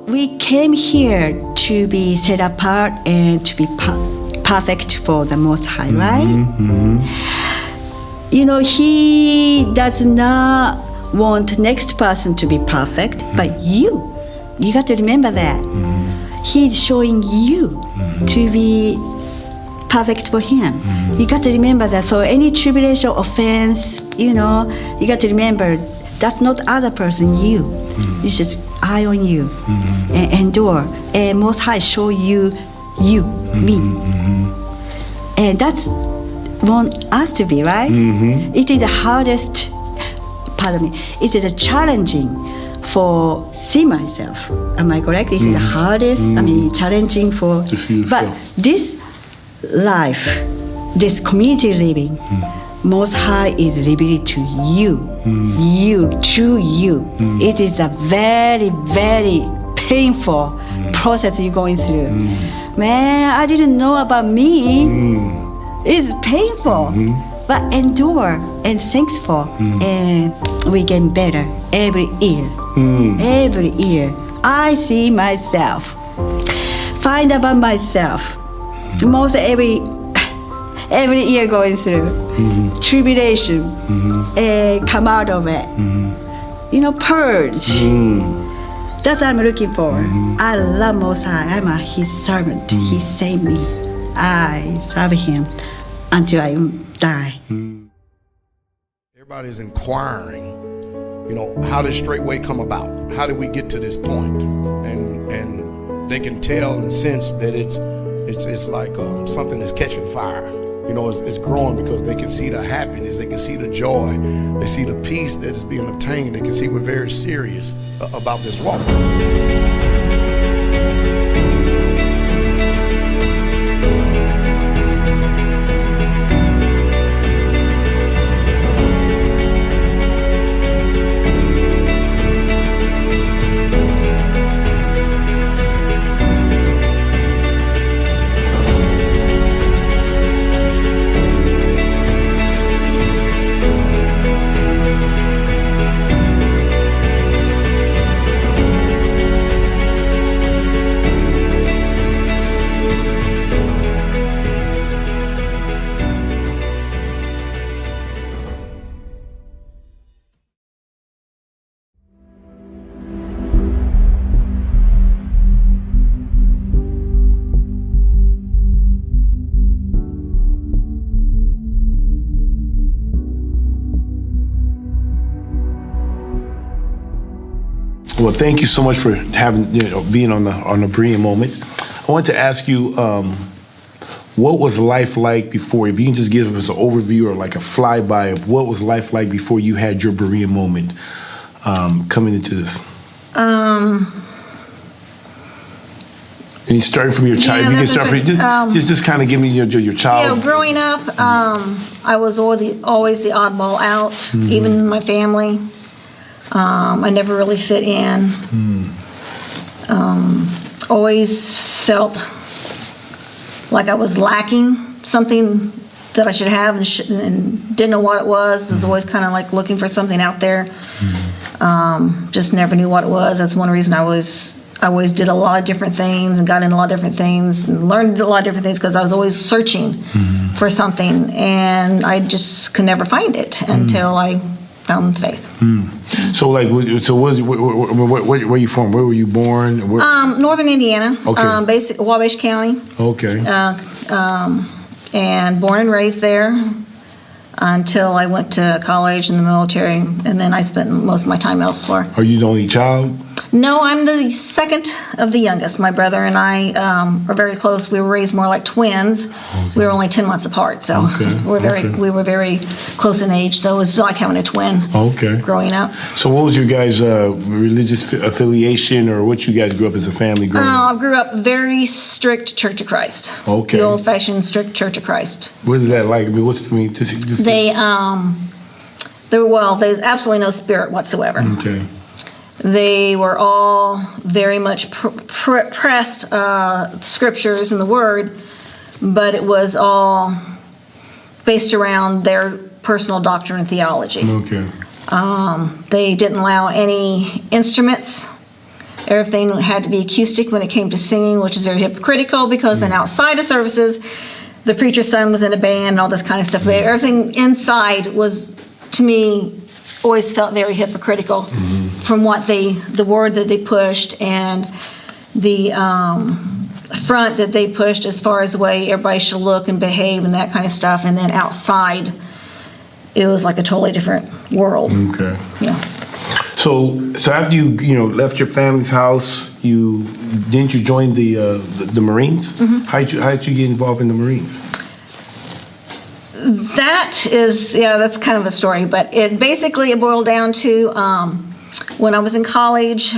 we came here to be set apart and to be perfect for the Most High, right? Mm-hmm. He does not want next person to be perfect, but you got to remember that. He's showing you to be perfect for him. You got to remember that. So any tribulation, offense, you got to remember that's not other person, you. It's just eye on you and endure. And Most High show you, me. And that's want us to be, right? It is the hardest, it is a challenging for see myself. Am I correct? This is the hardest, challenging for, but this life, this community living, Most High is revealed to you, to you. It is a very, very painful process you're going through. Man, I didn't know about me. It's painful, but endure and thankful, and we get better every year. Every year, I see myself, find about myself. Most every year going through tribulation, and come out of it. Purge. That's what I'm looking for. I love Most High. I'm His servant. He saved me. I serve Him until I die. Everybody's inquiring, how did Straitway come about? How did we get to this point? And they can tell and sense that it's like something is catching fire. It's growing because they can see the happiness, they can see the joy, they see the peace that is being obtained. They can see we're very serious about this walk. Well, thank you so much for being on the Berean Moment. I want to ask you, what was life like before? If you can just give us an overview or like a flyby of what was life like before you had your Berean Moment coming into this. And you starting from your child. Yeah, you can start from just kind of give me your child. Growing up, I was always the oddball out, even in my family. I never really fit in. Always felt like I was lacking something that I should have and didn't know what it was. Was always kind of like looking for something out there. Just never knew what it was. That's one reason I always did a lot of different things and got into a lot of different things and learned a lot of different things because I was always searching for something, and I just could never find it until I found faith. So, where are you from? Where were you born? Northern Indiana. Okay. Wabash County. Okay. And born and raised there until I went to college and the military, and then I spent most of my time elsewhere. Are you the only child? No, I'm the second of the youngest. My brother and I are very close. We were raised more like twins. Okay. We were only 10 months apart, so we were very close in age. So it was like having a twin. Okay. Growing up. So what was your guys' religious affiliation, or what you guys grew up as a family growing up? I grew up very strict Church of Christ. Okay. The old-fashioned strict Church of Christ. What is that like? I mean, there's absolutely no spirit whatsoever. Okay. They were all very much pressed scriptures and the word, but it was all based around their personal doctrine and theology. Okay. They didn't allow any instruments. Everything had to be acoustic when it came to singing, which is very hypocritical because then outside of services, the preacher's son was in a band and all this kind of stuff. But everything inside was, to me, always felt very hypocritical from what the word that they pushed and the front that they pushed as far as the way everybody should look and behave and that kind of stuff. And then outside, it was like a totally different world. Okay. Yeah. So after you left your family's house, didn't you join the Marines? How'd you get involved in the Marines? That's kind of a story, but it boiled down to when I was in college.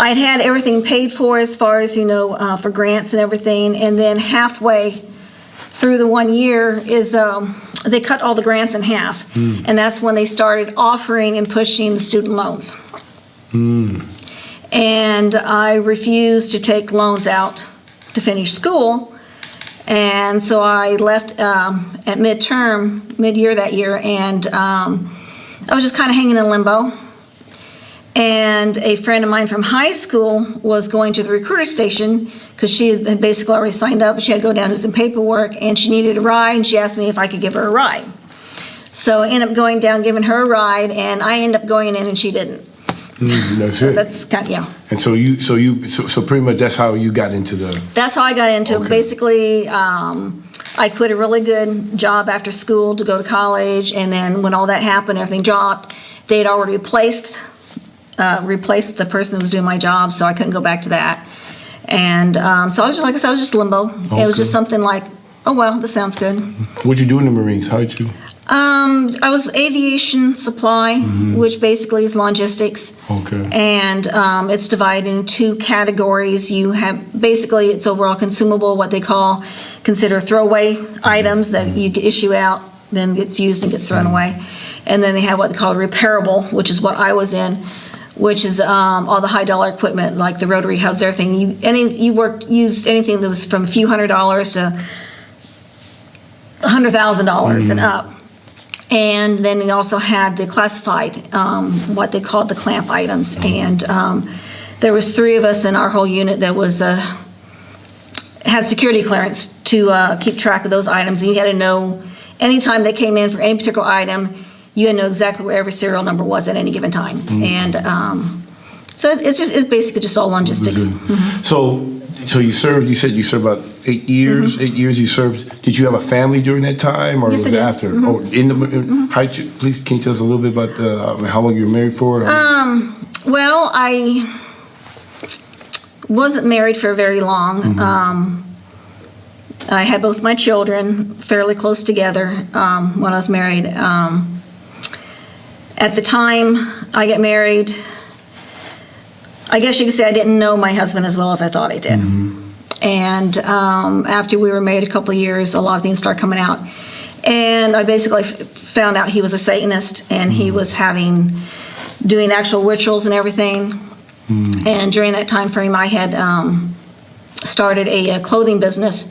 I'd had everything paid for as far as for grants and everything, and then halfway through the 1 year is they cut all the grants in half, and that's when they started offering and pushing the student loans. And I refused to take loans out to finish school, and so I left at mid-year that year, and I was just kind of hanging in limbo. And a friend of mine from high school was going to the recruiter station because she had basically already signed up. She had to go down to some paperwork, and she needed a ride, and she asked me if I could give her a ride. So I ended up going down, giving her a ride, and I ended up going in, and she didn't. That's it. That's kind of, yeah. And so pretty much that's how you got into the. That's how I got into it. Okay. Basically, I quit a really good job after school to go to college, and then when all that happened, everything dropped. They had already replaced the person who was doing my job, so I couldn't go back to that. And so I was just, like I said, I was just limbo. Okay. It was just something like, oh, well, this sounds good. What'd you do in the Marines? How'd you? I was aviation supply, which basically is logistics. Okay. And it's divided in two categories. You have, basically, it's overall consumable, what they consider throwaway items that you issue out, then gets used and gets thrown away. And then they have what they call repairable, which is what I was in, which is all the high dollar equipment like the rotary hubs, everything. Used anything that was from a few $100s to $100,000 and up. And then they also had the classified, what they called the clamp items. And there was 3 of us in our whole unit that was had security clearance to keep track of those items. And you had to know anytime they came in for any particular item, you had to know exactly where every serial number was at any given time. And so it's basically just all logistics. So you served. You said you served about 8 years. 8 years you served. Did you have a family during that time, or Yes, was I it did. after? Oh, please, can you tell us a little bit about how long you were married for? Well, I wasn't married for very long. I had both my children fairly close together when I was married. At the time I got married, I guess you could say I didn't know my husband as well as I thought I did. And after we were married a couple of years, a lot of things started coming out. And I basically found out he was a Satanist, and he was doing actual rituals and everything. And during that time frame, I had started a clothing business.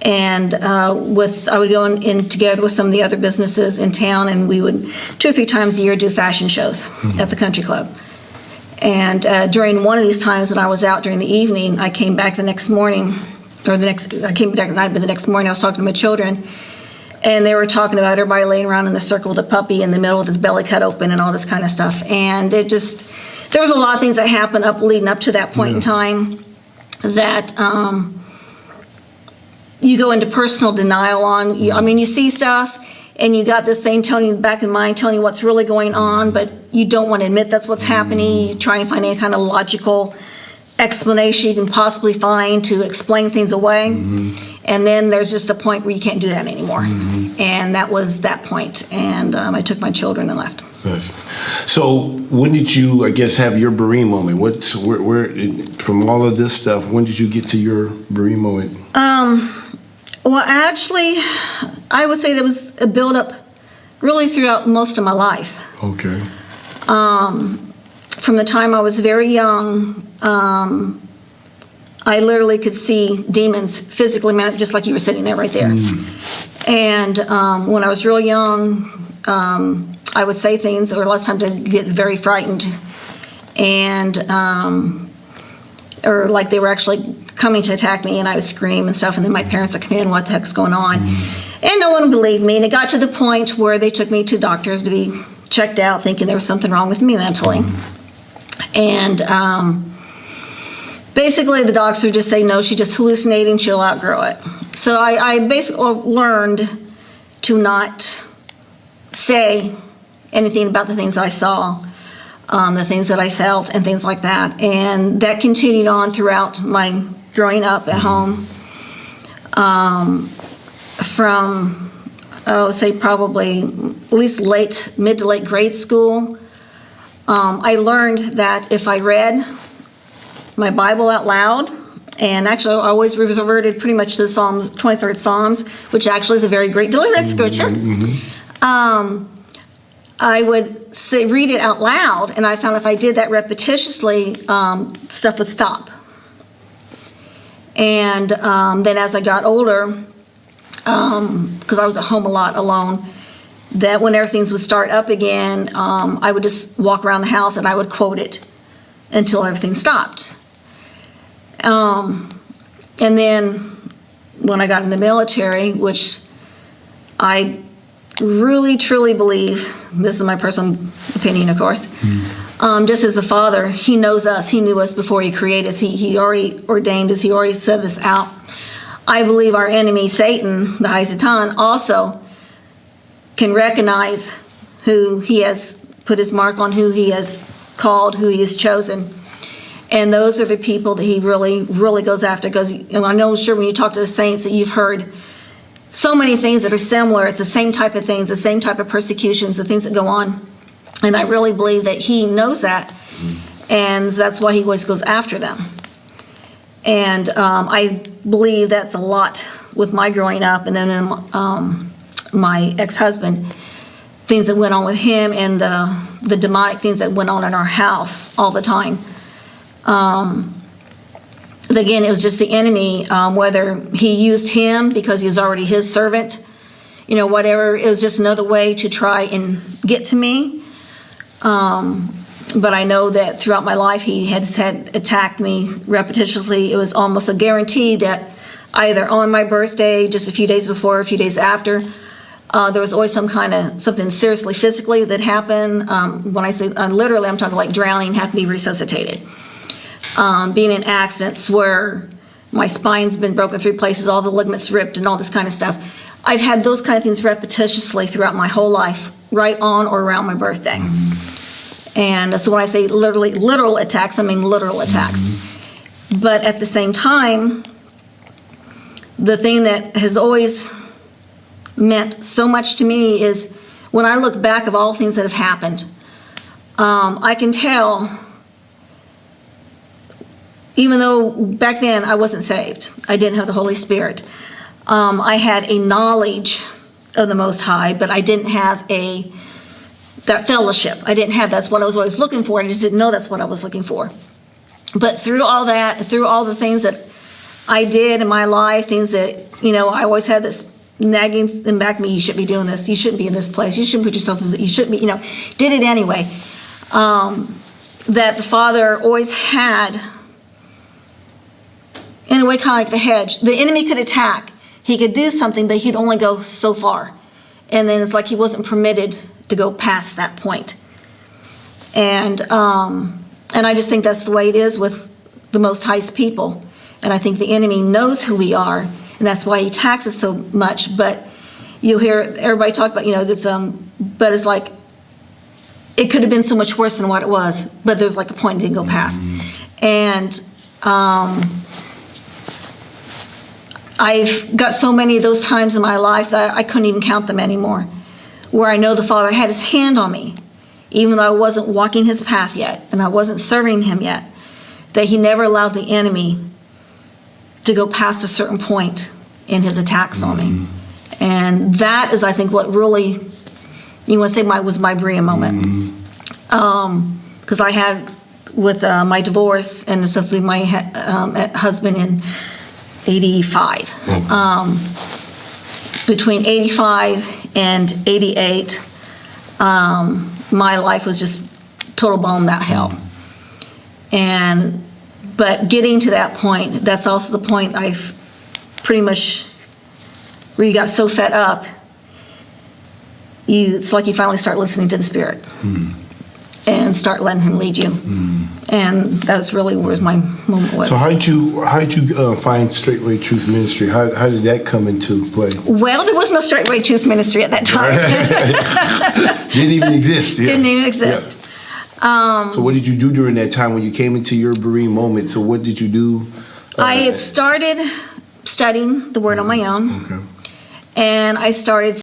And I would go in together with some of the other businesses in town, and we would 2 or 3 times a year do fashion shows at the country club. And during one of these times when I was out during the evening, I came back the next morning, I came back at night, but the next morning I was talking to my children, and they were talking about everybody laying around in a circle with a puppy in the middle with his belly cut open and all this kind of stuff. And there was a lot of things that happened leading up to that point in time that you go into personal denial on. You see stuff, and you got this thing telling you back in mind, telling you what's really going on, but you don't want to admit that's what's happening. You try and find any kind of logical explanation you can possibly find to explain things away. And then there's just a point where you can't do that anymore. And that was that point. And I took my children and left. Yes. So when did you, I guess, have your Berean moment? Where from all of this stuff, when did you get to your Berean moment? Well, actually, I would say there was a buildup really throughout most of my life. Okay. From the time I was very young, I literally could see demons physically, just like you were sitting there right there. And when I was real young, I would say things, or a lot of times I'd get very frightened. and or like they were actually coming to attack me, and I would scream and stuff, and then my parents would come in, what the heck's going on? And no one believed me, and it got to the point where they took me to doctors to be checked out, thinking there was something wrong with me mentally. And basically the doctors would just say, no, she's just hallucinating, she'll outgrow it. So I basically learned to not say anything about the things I saw, the things that I felt, and things like that. And that continued on throughout my growing up at home. From, say probably at least mid to late grade school, I learned that if I read my Bible out loud, and actually I always reverted pretty much to the Psalms, 23rd Psalms, which actually is a very great deliverance scripture. I would read it out loud, and I found if I did that repetitiously, stuff would stop. And then as I got older, because I was at home a lot alone, that when everything would start up again, I would just walk around the house and I would quote it until everything stopped. And then when I got in the military, which I really truly believe, this is my personal opinion of course, just as the Father, He knows us, He knew us before He created us, He already ordained us, He already set us out. I believe our enemy Satan, the Satan, also can recognize who he has put his mark on, who he has called, who he has chosen. And those are the people that he really, really goes after. Because I know, sure, when you talk to the saints, that you've heard so many things that are similar. It's the same type of things, the same type of persecutions, the things that go on. And I really believe that he knows that. And that's why he always goes after them. And I believe that's a lot with my growing up. And then my ex-husband, things that went on with him, and the demonic things that went on in our house all the time. Again, it was just the enemy, whether he used him because he was already his servant, whatever. It was just another way to try and get to me. But I know that throughout my life, he had attacked me repetitiously. It was almost a guarantee that either on my birthday, just a few days before, a few days after, there was always something seriously physically that happened. When I say literally, I'm talking like drowning, have to be resuscitated. Being in accidents where my spine's been broken 3 places, all the ligaments ripped, and all this kind of stuff. I've had those kind of things repetitiously throughout my whole life, right on or around my birthday. And so when I say literal attacks, I mean literal attacks. But at the same time, the thing that has always meant so much to me is when I look back of all things that have happened, I can tell, even though back then I wasn't saved, I didn't have the Holy Spirit, I had a knowledge of the Most High, but I didn't have that fellowship. I didn't have, that's what I was always looking for. I just didn't know that's what I was looking for. But through all that, through all the things that I did in my life, things that, I always had this nagging in back of me, you shouldn't be doing this, you shouldn't be in this place, you shouldn't put yourself in, you shouldn't be, did it anyway. That the Father always had, in a way, kind of like the hedge. The enemy could attack. He could do something, but he'd only go so far. And then it's like he wasn't permitted to go past that point. And I just think that's the way it is with the Most High's people. And I think the enemy knows who we are, and that's why he attacks us so much. But you hear everybody talk about, this, but it's like, it could have been so much worse than what it was, but there's like a point it didn't go past. And I've got so many of those times in my life that I couldn't even count them anymore, where I know the Father had his hand on me, even though I wasn't walking his path yet, and I wasn't serving him yet, that he never allowed the enemy to go past a certain point in his attacks on me. And that is, I think, what really, you want to say was my Berean moment. Because I had, with my divorce and stuff with my husband in 85. Between 85 and 88, my life was just total blown out hell. But getting to that point, that's also the point I've pretty much, where you got so fed up, it's like you finally start listening to the Spirit and start letting Him lead you. And that was really where my moment was. So how did you find Straitway Truth Ministry? How did that come into play? Well, there was no Straitway Truth Ministry at that time. Didn't even exist. Yeah. Didn't even exist. Yeah. So what did you do during that time when you came into your Berean Moment? So what did you do? I had started studying the Word on my own. Okay. And I started